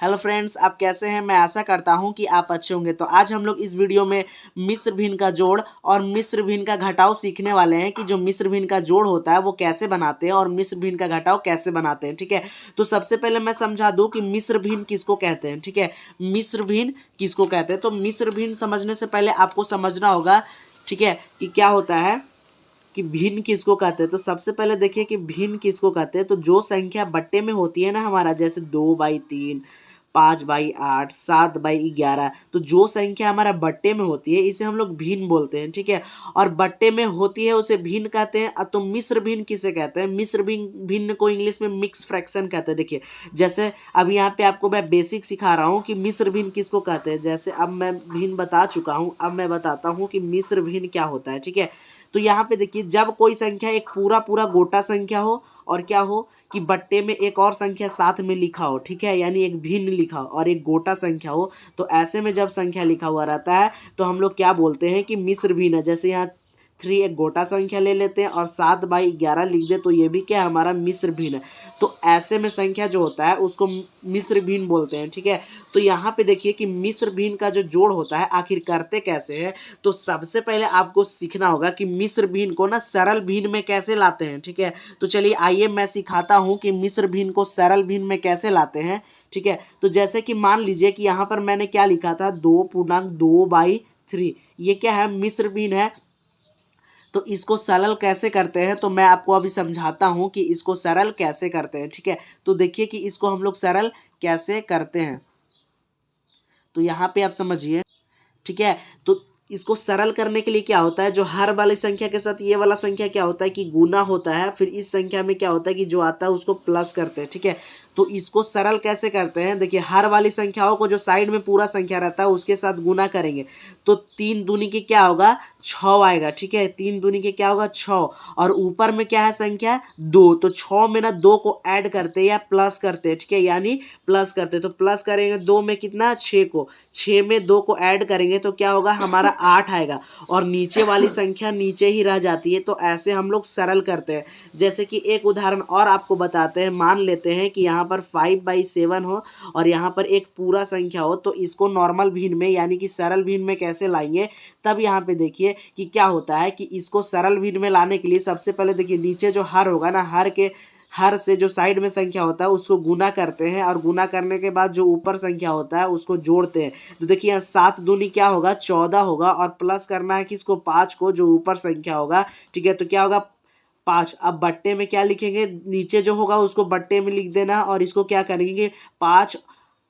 Hello friends, आप कैसे हैं। मैं आशा करता हूं कि आप अच्छे होंगे। तो आज हम लोग इस वीडियो में मिस्र भिन्न का जोड़ और मिस्र भिन्न का घटाव सीखने वाले हैं कि जो मिस्र भिन्न का जोड़ होता है वो कैसे बनाते हैं और मिस्र भिन्न का घटाव कैसे बनाते हैं। ठीक है, तो सबसे पहले मैं समझा दूं कि मिस्र भिन्न किसको कहते हैं। ठीक है, मिस्र भिन्न किसको कहते हैं। तो मिस्र भिन्न समझने से पहले आपको समझना होगा, ठीक है, कि क्या होता है कि भिन्न किसको कहते हैं। तो सबसे पहले देखिए कि भिन्न किसको कहते हैं। तो जो संख्या बट्टे में होती है ना हमारा, जैसे 2/3, 5/8, 7/11, तो जो संख्या हमारा बट्टे में होती है इसे हम लोग भिन्न बोलते हैं। ठीक है, और बट्टे में होती है उसे भिन्न कहते हैं। तो मिस्र भिन्न किसे कहते हैं। मिस्र भिन्न को इंग्लिश में मिक्स फ्रैक्शन कहते हैं। देखिए, जैसे अब यहाँ पे आपको मैं बेसिक सिखा रहा हूँ कि मिस्र भिन्न किसको कहते हैं। जैसे अब मैं भिन्न बता चुका हूँ, अब मैं बताता हूँ कि मिस्र भिन्न क्या होता है। ठीक है, तो यहाँ पे देखिए, जब कोई संख्या एक पूरा पूरा गोटा संख्या हो और क्या हो कि बट्टे में एक और संख्या साथ में लिखा हो, ठीक है, यानी एक भिन्न लिखा हो और एक गोटा संख्या हो, तो ऐसे में जब संख्या लिखा हुआ रहता है तो हम लोग क्या बोलते हैं कि मिस्र भिन्न है। जैसे यहाँ 3 एक गोटा संख्या ले लेते हैं और 7/11 लिख दे, तो ये भी क्या हमारा मिस्र भिन्न है। तो ऐसे में संख्या जो होता है उसको मिस्र भिन्न बोलते हैं। ठीक है, तो यहाँ पे देखिए कि मिस्र भिन्न का जो जोड़ होता है आखिर करते कैसे हैं। तो सबसे पहले आपको सीखना होगा कि मिस्र भिन्न को ना सरल भिन्न में कैसे लाते हैं। ठीक है, तो चलिए आइए मैं सिखाता हूँ कि मिस्र भिन्न को सरल भिन्न में कैसे लाते हैं। ठीक है, तो जैसे कि मान लीजिए कि यहाँ पर मैंने क्या लिखा था, 2.2/3, ये क्या है, मिस्र भिन्न है। तो इसको सरल कैसे करते हैं, तो मैं आपको अभी समझाता हूं कि इसको सरल कैसे करते हैं। ठीक है, तो देखिए कि इसको हम लोग सरल कैसे करते हैं। तो यहाँ पे आप समझिए, ठीक है, तो इसको सरल करने के लिए क्या होता है, जो हर वाली संख्या के साथ ये वाला संख्या क्या होता है कि गुना होता है, फिर इस संख्या में क्या होता है कि जो आता है उसको प्लस करते हैं। ठीक है, तो इसको सरल कैसे करते हैं, देखिए हर वाली संख्याओं को जो साइड में पूरा संख्या रहता है उसके साथ गुना करेंगे तो 3 दूनी के क्या होगा, 6 आएगा। ठीक है, 3 दूनी के क्या होगा, 6, और ऊपर में क्या है संख्या 2, तो 6 में ना 2 को ऐड करते हैं या प्लस करते हैं। ठीक है, यानी प्लस करते हैं, तो प्लस करेंगे 2 में कितना, 6 को, 6 में 2 को ऐड करेंगे तो क्या होगा हमारा 8 आएगा, और नीचे वाली संख्या नीचे ही रह जाती है। तो ऐसे हम लोग सरल करते हैं। जैसे कि एक उदाहरण और आपको बताते हैं, मान लेते हैं कि यहाँ पर 5/7 हो और यहाँ पर एक पूरा संख्या हो, तो इसको नॉर्मल भिन्न में यानी कि सरल भिन्न में कैसे लाएंगे। तब यहाँ पे देखिए कि क्या होता है कि इसको सरल भिन्न में लाने के लिए सबसे पहले देखिए नीचे जो हर होगा ना, हर से जो साइड में संख्या होता है उसको गुना करते हैं, और गुना करने के बाद जो ऊपर संख्या होता है उसको जोड़ते हैं। तो देखिए यहाँ 7 दूनी क्या होगा, 14 होगा, और प्लस करना है किसको, 5 को, जो ऊपर संख्या होगा। ठीक है, तो क्या होगा 5। अब बट्टे में क्या लिखेंगे, नीचे जो होगा उसको बट्टे में लिख देना, और इसको क्या करेंगे,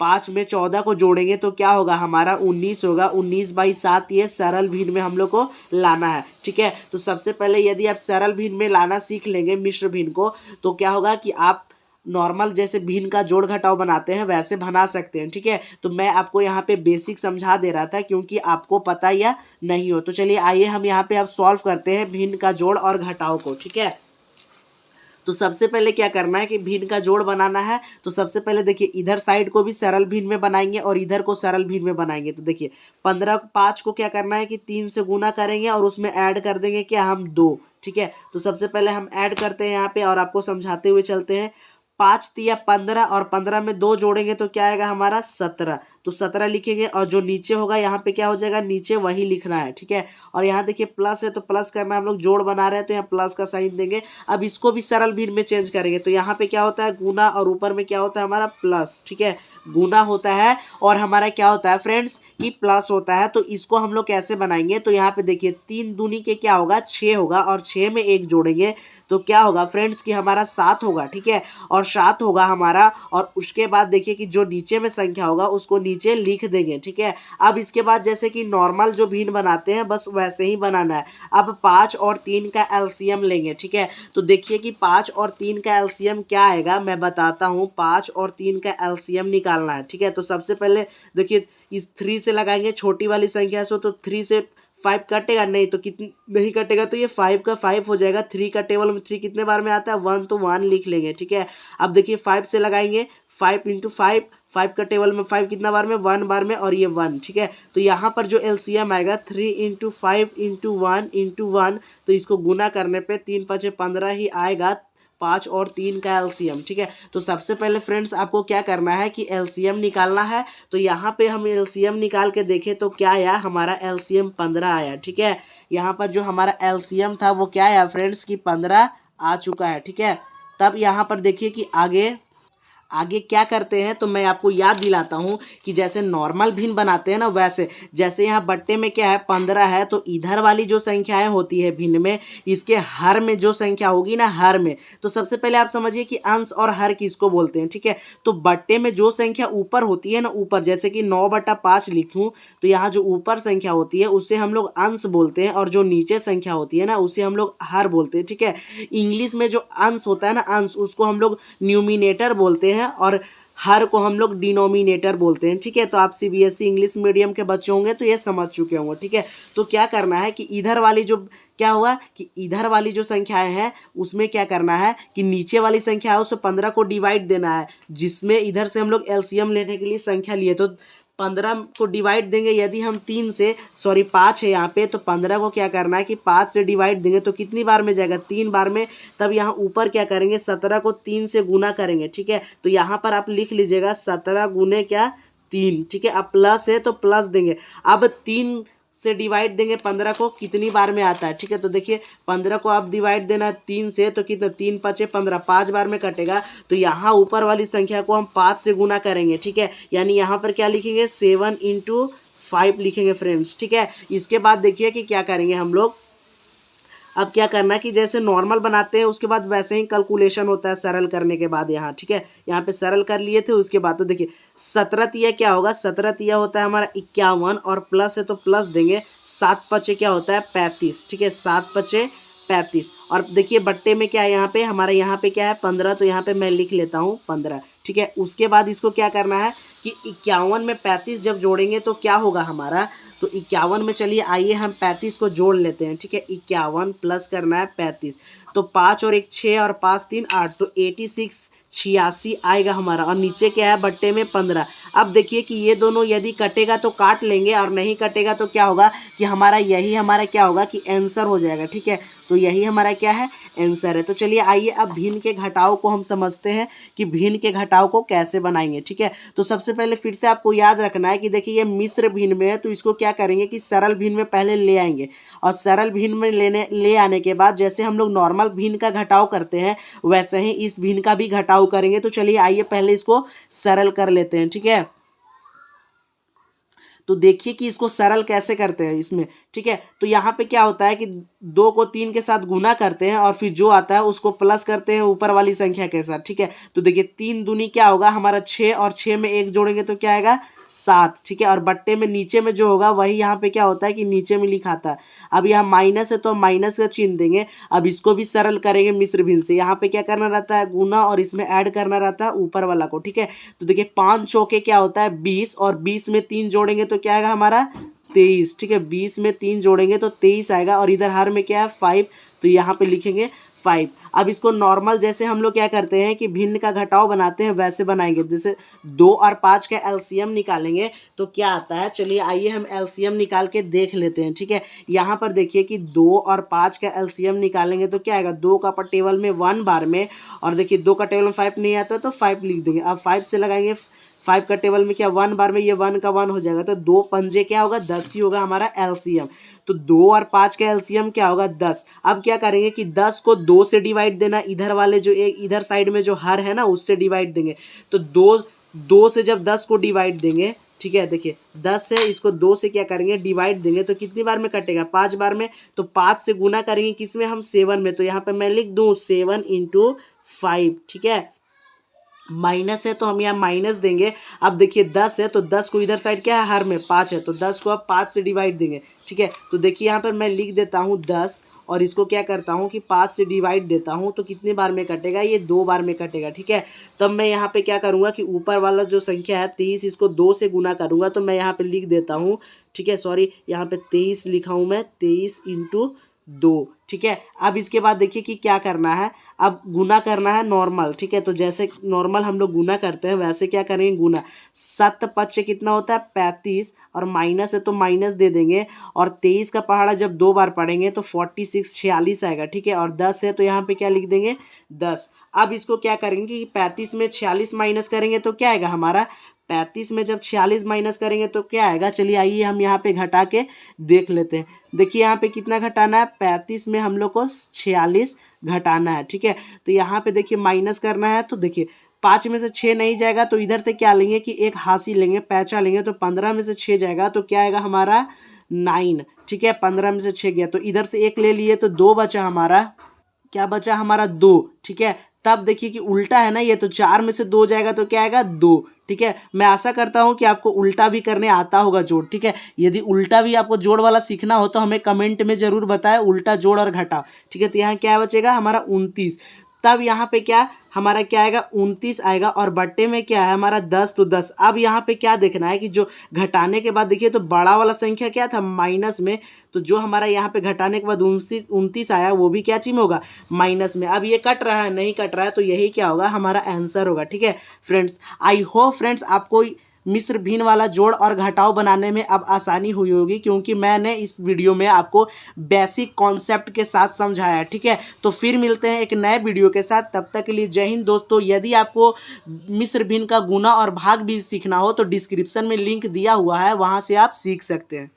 5 में 14 को जोड़ेंगे तो क्या होगा हमारा 19 होगा। 19/7 ये सरल भिन्न में हम लोग को लाना है। ठीक है, तो सबसे पहले यदि आप सरल भिन्न में लाना सीख लेंगे मिश्र भिन्न को, तो क्या होगा कि आप नॉर्मल जैसे भिन्न का जोड़ घटाव बनाते हैं वैसे बना सकते हैं। ठीक है, तो मैं आपको यहाँ पे बेसिक समझा दे रहा था क्योंकि आपको पता या नहीं हो। तो चलिए आइए हम यहाँ पे अब सॉल्व करते हैं भिन्न का जोड़ और घटाव को। ठीक है, तो सबसे पहले क्या करना है कि भिन्न का जोड़ बनाना है। तो सबसे पहले देखिए इधर साइड को भी सरल भिन्न में बनाएंगे और इधर को सरल भिन्न में बनाएंगे। तो देखिए 5 को क्या करना है कि 3 से गुना करेंगे और उसमें ऐड कर देंगे क्या, हम 2। ठीक है, तो सबसे पहले हम ऐड करते हैं यहाँ पे और आपको समझाते हुए चलते हैं। 5 तिया 15 और 15 में 2 जोड़ेंगे तो क्या आएगा हमारा 17। तो 17 लिखेंगे और जो नीचे होगा यहाँ पे क्या हो जाएगा, नीचे वही लिखना है। ठीक है, और यहाँ देखिए प्लस है तो प्लस करना, हम लोग जोड़ बना रहे हैं तो यहाँ प्लस का साइन देंगे। अब इसको भी सरल भिन्न में चेंज करेंगे तो यहाँ पे क्या होता है गुना, और ऊपर में क्या होता है हमारा प्लस। ठीक है, गुना होता है और हमारा क्या होता है फ्रेंड्स कि प्लस होता है। तो इसको हम लोग कैसे बनाएंगे, तो यहाँ पे देखिए 3 दूनी के क्या होगा, 6 होगा, और 6 में 1 जोड़ेंगे तो क्या होगा फ्रेंड्स कि हमारा 7 होगा। ठीक है, और 7 होगा हमारा, और उसके बाद देखिए कि जो नीचे में संख्या होगा उसको नीचे लिख देंगे। ठीक है, अब इसके बाद जैसे कि नॉर्मल जो भिन्न बनाते हैं बस वैसे ही बनाना है। अब 5 और 3 का एलसीएम लेंगे। ठीक है, तो देखिए कि 5 और 3 का एलसीएम क्या आएगा, मैं बताता हूँ। 5 और 3 का एलसीएम निकालना है। ठीक है, तो सबसे पहले देखिए इस 3 से लगाएंगे, छोटी वाली संख्या से, तो 3 से 5 कटेगा नहीं, तो कितनी नहीं कटेगा, तो ये 5 का 5 हो जाएगा। 3 का टेबल में 3 कितने बार में आता है, 1, तो 1 लिख लेंगे। ठीक है, अब देखिए 5 से लगाएंगे, 5 × 5, 5 का टेबल में 5 कितना बार में, 1 बार में, और ये 1। ठीक है, तो यहाँ पर जो एलसीएम आएगा 3 × 5 × 1 × 1, तो इसको गुना करने पे 3 × 5 = 15 ही आएगा। 5 और 3 का एलसीएम। ठीक है, तो सबसे पहले फ्रेंड्स आपको क्या करना है कि एलसीएम निकालना है। तो यहाँ पे हम एलसीएम निकाल के देखें तो क्या आया, हमारा एलसीएम 15 आया। ठीक है, यहाँ पर जो हमारा एलसीएम था वो क्या आया फ्रेंड्स कि 15 आ चुका है। ठीक है, तब यहाँ पर देखिए कि आगे आगे क्या करते हैं, तो मैं आपको याद दिलाता हूं कि जैसे नॉर्मल भिन्न बनाते हैं ना, वैसे जैसे यहाँ बट्टे में क्या है 15 है, तो इधर वाली जो संख्याएं होती है भिन्न में, इसके हर में जो संख्या होगी ना, हर में, तो सबसे पहले आप समझिए कि अंश और हर किसको बोलते हैं। ठीक है, तो बट्टे में जो संख्या ऊपर होती है ना, ऊपर जैसे कि 9/5 लिखूं, तो यहाँ जो ऊपर संख्या होती है उसे हम लोग अंश बोलते हैं, और जो नीचे संख्या होती है ना उसे हम लोग हर बोलते हैं। ठीक है, इंग्लिश में जो अंश होता है ना, अंश, उसको हम लोग न्यूमिनेटर बोलते हैं और हर को हम लोग डिनोमिनेटर बोलते हैं। ठीक है, तो आप सीबीएसई इंग्लिश मीडियम के बच्चे होंगे तो ये समझ चुके होंगे। ठीक है, तो क्या करना है कि इधर वाली जो क्या हुआ कि इधर वाली जो संख्याएं हैं उसमें क्या करना है कि नीचे वाली संख्या है उससे 15 को डिवाइड देना है, जिसमें इधर से हम लोग एलसीएम लेने के लिए संख्या लिए, तो 15 को डिवाइड देंगे यदि हम 3 से, सॉरी 5 है यहाँ पे, तो 15 को क्या करना है कि 5 से डिवाइड देंगे तो कितनी बार में जाएगा, 3 बार में। तब यहाँ ऊपर क्या करेंगे, 17 को 3 से गुना करेंगे। ठीक है, तो यहाँ पर आप लिख लीजिएगा 17 गुने क्या 3। ठीक है, अब प्लस है तो प्लस देंगे। अब 3 से डिवाइड देंगे 15 को, कितनी बार में आता है। ठीक है, तो देखिए 15 को आप डिवाइड देना 3 से, तो कितना 3 5 15, 5 बार में कटेगा। तो यहाँ ऊपर वाली संख्या को हम 5 से गुना करेंगे। ठीक है, यानी यहाँ पर क्या लिखेंगे 7 × 5 लिखेंगे फ्रेंड्स। ठीक है, इसके बाद देखिए कि क्या करेंगे हम लोग, अब क्या करना है कि जैसे नॉर्मल बनाते हैं उसके बाद वैसे ही कैलकुलेशन होता है सरल करने के बाद यहाँ। ठीक है, यहाँ पे सरल कर लिए थे, उसके बाद तो देखिए 17 तिया क्या होगा, 17 तिया होता है हमारा 51, और प्लस है तो प्लस देंगे, 7 5 क्या होता है 35। ठीक है, 7 5 35, और देखिए बट्टे में क्या है यहाँ पे, हमारा यहाँ पे क्या है 15, तो यहाँ पे मैं लिख लेता हूँ 15। ठीक है, उसके बाद इसको क्या करना है कि 51 में 35 जब जोड़ेंगे तो क्या होगा हमारा, तो 51 में चलिए आइए हम 35 को जोड़ लेते हैं। ठीक है, 51 प्लस करना है 35, तो 5 और 1 6 और 5 3 8, तो 86 86 आएगा हमारा, और नीचे क्या है बट्टे में 15। अब देखिए कि ये दोनों यदि कटेगा तो काट लेंगे, और नहीं कटेगा तो क्या होगा कि हमारा यही हमारा क्या होगा कि आंसर हो जाएगा। ठीक है, तो यही हमारा क्या है आंसर है। तो चलिए आइए अब भिन्न के घटाव को हम समझते हैं कि भिन्न के घटाव को कैसे बनाएंगे। ठीक है, तो सबसे पहले फिर से आपको याद रखना है कि देखिए ये मिश्र भिन्न में है, तो इसको क्या करेंगे कि सरल भिन्न में पहले ले आएंगे, और सरल भिन्न में ले आने के बाद जैसे हम लोग नॉर्मल भिन्न का घटाव करते हैं वैसे ही इस भिन्न का भी घटाव करेंगे। तो चलिए आइए पहले इसको सरल कर लेते हैं। ठीक है, तो देखिए कि इसको सरल कैसे करते हैं इसमें। ठीक है, तो यहाँ पे क्या होता है कि 2 को 3 के साथ गुना करते हैं, और फिर जो आता है उसको प्लस करते हैं ऊपर वाली संख्या के साथ। ठीक है, तो देखिए 3 दूनी क्या होगा हमारा 6, और 6 में 1 जोड़ेंगे तो क्या आएगा 7। ठीक है, और बट्टे में नीचे में जो होगा वही यहाँ पे क्या होता है कि नीचे में लिखा था। अब यहाँ माइनस है तो माइनस का चिन्ह देंगे। अब इसको भी सरल करेंगे मिश्र भिन्न से, यहाँ पे क्या करना रहता है गुना, और इसमें ऐड करना रहता है ऊपर वाला को। ठीक है, तो देखिए 5 चौके क्या होता है 20, और 20 में 3 जोड़ेंगे तो क्या आएगा हमारा 23। ठीक है, 20 में 3 जोड़ेंगे तो 23 आएगा, और इधर हर में क्या है 5, तो यहाँ पे लिखेंगे 5। अब इसको नॉर्मल जैसे हम लोग क्या करते हैं कि भिन्न का घटाव बनाते हैं वैसे बनाएंगे। जैसे 2 और 5 का एलसीएम निकालेंगे तो क्या आता है, चलिए आइए हम एलसीएम निकाल के देख लेते हैं। ठीक है, यहाँ पर देखिए कि 2 और 5 का एलसीएम निकालेंगे तो क्या आएगा, 2 का टेबल में 1 बार में, और देखिए 2 का टेबल में 5 नहीं आता तो 5 लिख देंगे। अब 5 से लगाएंगे, 5 का टेबल में क्या 1 बार में, ये 1 का 1 हो जाएगा, तो 2 पंजे क्या होगा 10 ही होगा हमारा एलसीएम। तो 2 और 5 का एलसीएम क्या होगा 10। अब क्या करेंगे कि 10 को 2 से डिवाइड देना, इधर वाले जो एक इधर साइड में जो हर है ना उससे डिवाइड देंगे। तो 2 से जब 10 को डिवाइड देंगे, ठीक है, देखिए 10 है, इसको 2 से क्या करेंगे डिवाइड देंगे, तो कितनी बार में कटेगा 5 बार में। तो 5 से गुना करेंगे किसमें हम 7 में, तो यहाँ पे मैं लिख दूँ 7 × 5। ठीक है, माइनस है तो हम यहाँ माइनस देंगे। अब देखिए 10 है तो 10 को इधर साइड क्या है हर में 5 है, तो 10 को अब 5 से डिवाइड देंगे। ठीक है, तो देखिए यहाँ पर मैं लिख देता हूँ 10, और इसको क्या करता हूँ कि 5 से डिवाइड देता हूँ, तो कितनी बार में कटेगा, ये 2 बार में कटेगा। ठीक है, तब मैं यहाँ पे क्या करूँगा कि ऊपर वाला जो संख्या है 23, इसको 2 से गुना करूँगा, तो मैं यहाँ पे लिख देता हूँ। ठीक है, सॉरी यहाँ पे 23 लिखा हूँ मैं, 23 × 2। ठीक है, अब इसके बाद देखिए कि क्या करना है, अब गुना करना है नॉर्मल। ठीक है, तो जैसे नॉर्मल हम लोग गुना करते हैं वैसे क्या करेंगे गुना। 7 5 कितना होता है 35, और माइनस है तो माइनस दे देंगे, और 23 का पहाड़ा जब 2 बार पढ़ेंगे तो 46 46 आएगा। ठीक है, और 10 है तो यहाँ पे क्या लिख देंगे 10। अब इसको क्या करेंगे कि 35 में 46 माइनस करेंगे तो क्या आएगा हमारा, 35 में जब 46 माइनस करेंगे तो क्या आएगा, चलिए आइए हम यहाँ पे घटा के देख लेते हैं। देखिए यहाँ पे कितना घटाना है, 35 में हम लोग को 46 घटाना है, ठीक है। तो यहाँ पे देखिए माइनस करना है, तो देखिए 5 में से 6 नहीं जाएगा तो इधर से क्या लेंगे कि एक हासी लेंगे, पैंचा लेंगे, तो 15 में से 6 जाएगा तो क्या आएगा हमारा 9, ठीक है। 15 में से 6 गया तो इधर से एक ले लिए तो 2 बचा हमारा, क्या बचा हमारा 2, ठीक है। तब देखिए कि उल्टा है ना ये, तो 4 में से 2 जाएगा तो क्या आएगा 2, ठीक है। मैं आशा करता हूं कि आपको उल्टा भी करने आता होगा जोड़, ठीक है। यदि उल्टा भी आपको जोड़ वाला सीखना हो तो हमें कमेंट में जरूर बताएं, उल्टा जोड़ और घटाओ, ठीक है। तो यहाँ क्या बचेगा हमारा 29, तब यहाँ पे क्या हमारा क्या आएगा 29 आएगा, और बट्टे में क्या है हमारा 10, तो 10। अब यहाँ पे क्या देखना है कि जो घटाने के बाद देखिए तो बड़ा वाला संख्या क्या था माइनस में, तो जो हमारा यहाँ पे घटाने के बाद 29 आया वो भी क्या चीज में होगा, माइनस में। अब ये कट रहा है, नहीं कट रहा है, तो यही क्या होगा हमारा आंसर होगा, ठीक है फ्रेंड्स। आई होप फ्रेंड्स आपको मिस्र भिन्न वाला जोड़ और घटाव बनाने में अब आसानी हुई होगी, क्योंकि मैंने इस वीडियो में आपको बेसिक कॉन्सेप्ट के साथ समझाया है, ठीक है। तो फिर मिलते हैं एक नए वीडियो के साथ, तब तक के लिए जय हिंद दोस्तों। यदि आपको मिस्र भिन्न का गुना और भाग भी सीखना हो तो डिस्क्रिप्शन में लिंक दिया हुआ है, वहां से आप सीख सकते हैं।